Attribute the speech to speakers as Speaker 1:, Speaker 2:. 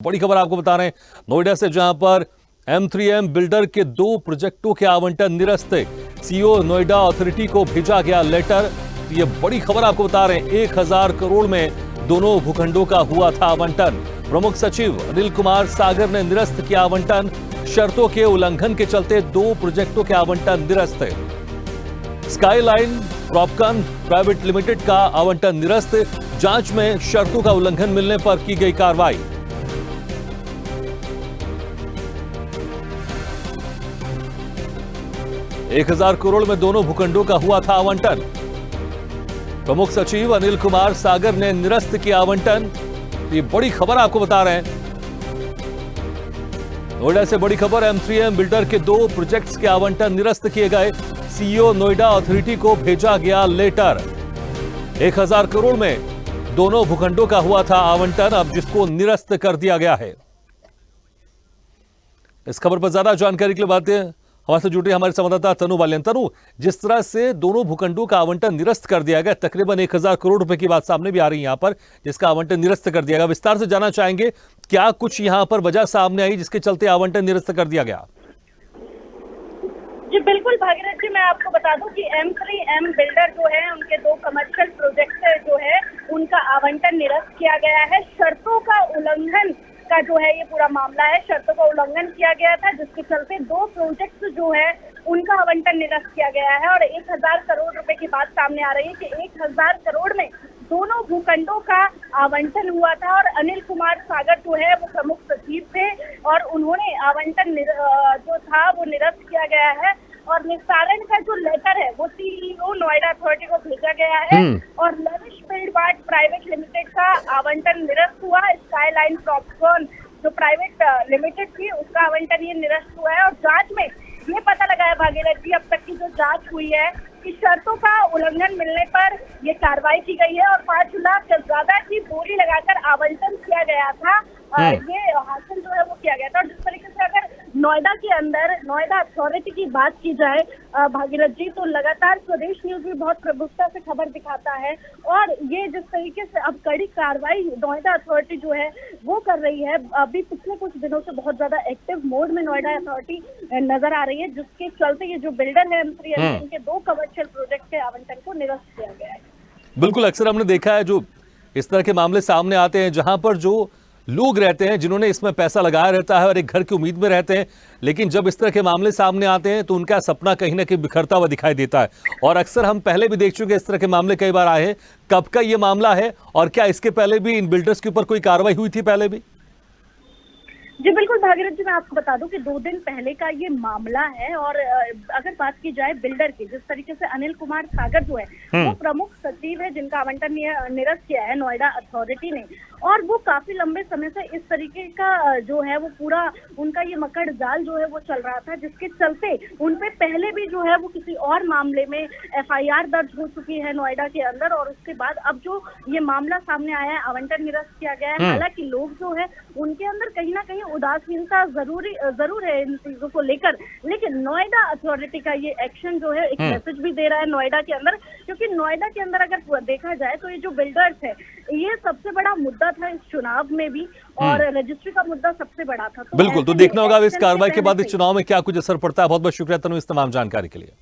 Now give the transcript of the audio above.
Speaker 1: बड़ी खबर आपको बता रहे हैं नोएडा से, जहां पर M3M बिल्डर के 2 प्रोजेक्टों के आवंटन निरस्त। सीईओ नोएडा अथॉरिटी को भेजा गया लेटर। ये बड़ी खबर आपको बता रहे हैं, 1000 करोड़ में दोनों भूखंडों का हुआ था आवंटन। प्रमुख सचिव अनिल कुमार सागर ने निरस्त किया आवंटन। शर्तों के उल्लंघन के चलते 2 प्रोजेक्टों के आवंटन निरस्त। स्काईलाइन प्रॉपकॉन प्राइवेट लिमिटेड का आवंटन निरस्त। जांच में शर्तों का उल्लंघन मिलने पर की गई कार्रवाई। एक 1000 करोड़ में दोनों भूखंडों का हुआ था आवंटन। प्रमुख सचिव अनिल कुमार सागर ने निरस्त किया आवंटन। ये बड़ी खबर आपको बता रहे हैं, नोएडा से बड़ी खबर। M3M बिल्डर के 2 प्रोजेक्ट्स के आवंटन निरस्त किए गए। सीईओ नोएडा अथॉरिटी को भेजा गया लेटर। 1000 करोड़ में दोनों भूखंडों का हुआ था आवंटन, अब जिसको निरस्त कर दिया गया है। इस खबर पर ज्यादा जानकारी के लिए बातें हमारे से जुटे हमारे संवाददाता तनु बालियन। तनु, जिस तरह से दोनों भूखंडों का आवंटन निरस्त कर दिया गया, तकरीबन 1000 करोड़ रुपए की बात सामने भी आ रही है यहां पर, जिसका आवंटन निरस्त कर दिया गया। विस्तार से जानना चाहेंगे, क्या कुछ यहां पर वजह सामने आई जिसके चलते आवंटन निरस्त कर दिया गया?
Speaker 2: जी बिल्कुल भागीरथ जी, मैं आपको बता दूं कि M3M बिल्डर जो है, उनके 2 कमर्शियल प्रोजेक्ट जो है उनका आवंटन निरस्त किया गया है। शर्तों का उल्लंघन का जो है ये पूरा मामला है। शर्तों का उल्लंघन किया गया था, जिसके चलते 2 प्रोजेक्ट जो है उनका आवंटन निरस्त किया गया है। और 1000 करोड़ रुपए की बात सामने आ रही है कि 1000 करोड़ में दोनों भूखंडों का आवंटन हुआ था। और अनिल कुमार सागर जो है वो प्रमुख सचिव थे और उन्होंने आवंटन जो था वो निरस्त किया गया है। और निस्तारण का जो लेटर है वो सीईओ नोएडा अथॉरिटी को भेजा गया है। और लविश फील्डवार्ड प्राइवेट लिमिटेड का आवंटन निरस्त हुआ। स्काईलाइन प्रॉपकॉन जो प्राइवेट लिमिटेड थी उसका आवंटन ये निरस्त हुआ है। और जांच में ये पता लगा है भागीरथ जी, अब तक की जो जांच हुई है कि शर्तों का उल्लंघन मिलने पर ये कार्रवाई की गई है और 5 लाख से ज्यादा की बोली लगाकर आवंटन किया गया था। ये हासिल जो है वो किया गया था। और जिस तरीके से अगर नोएडा के अंदर नोएडा अथॉरिटी की बात की जाए भागीरथ जी, तो लगातार स्वदेश न्यूज भी बहुत प्रमुखता से खबर दिखाता है। और ये जिस तरीके से अब कड़ी कार्रवाई नोएडा अथॉरिटी जो है वो कर रही है, अभी पिछले कुछ दिनों से बहुत ज्यादा एक्टिव मोड में नोएडा अथॉरिटी नजर आ रही है, जिसके चलते ये जो बिल्डर है M3M, इनके 2 कमर्शियल प्रोजेक्ट के आवंटन को निरस्त किया गया है।
Speaker 1: बिल्कुल, अक्सर हमने देखा है जो इस तरह के मामले सामने आते हैं, जहां पर जो लोग रहते हैं जिन्होंने इसमें पैसा लगाया रहता है और एक घर की उम्मीद में रहते हैं, लेकिन जब इस तरह के मामले सामने आते हैं तो उनका सपना कहीं ना कहीं बिखरता हुआ दिखाई देता है। और अक्सर हम पहले भी देख चुके हैं, इस तरह के मामले कई बार आए हैं। कब का ये मामला है और क्या इसके पहले भी इन बिल्डर्स के ऊपर कोई कार्रवाई हुई थी पहले भी?
Speaker 2: जी बिल्कुल भागीरथ जी, मैं आपको बता दूं कि 2 दिन पहले का ये मामला है। और अगर बात की जाए बिल्डर की, जिस तरीके से अनिल कुमार सागर जो है वो प्रमुख सचिव है, जिनका आवंटन निरस्त किया है नोएडा अथॉरिटी ने। और वो काफी लंबे समय से इस तरीके का जो है वो पूरा उनका ये मकड़ जाल जो है वो चल रहा था, जिसके चलते उनपे पहले भी जो है वो किसी और मामले में FIR दर्ज हो चुकी है नोएडा के अंदर। और उसके बाद अब जो ये मामला सामने आया है, आवंटन निरस्त किया गया है। हालांकि लोग जो है उनके अंदर कहीं ना कहीं उदासीनता जरूर है इन चीजों को लेकर, लेकिन नोएडा अथॉरिटी का ये एक्शन जो है एक मैसेज भी दे रहा है नोएडा के अंदर। क्योंकि नोएडा के अंदर अगर देखा जाए तो ये जो बिल्डर्स है, ये सबसे बड़ा मुद्दा था इस चुनाव में भी, और रजिस्ट्री का मुद्दा सबसे बड़ा था।
Speaker 1: बिल्कुल, तो देखना होगा इस कार्रवाई के बाद इस चुनाव में क्या कुछ असर पड़ता है। बहुत बहुत शुक्रिया तनु इस तमाम जानकारी के लिए।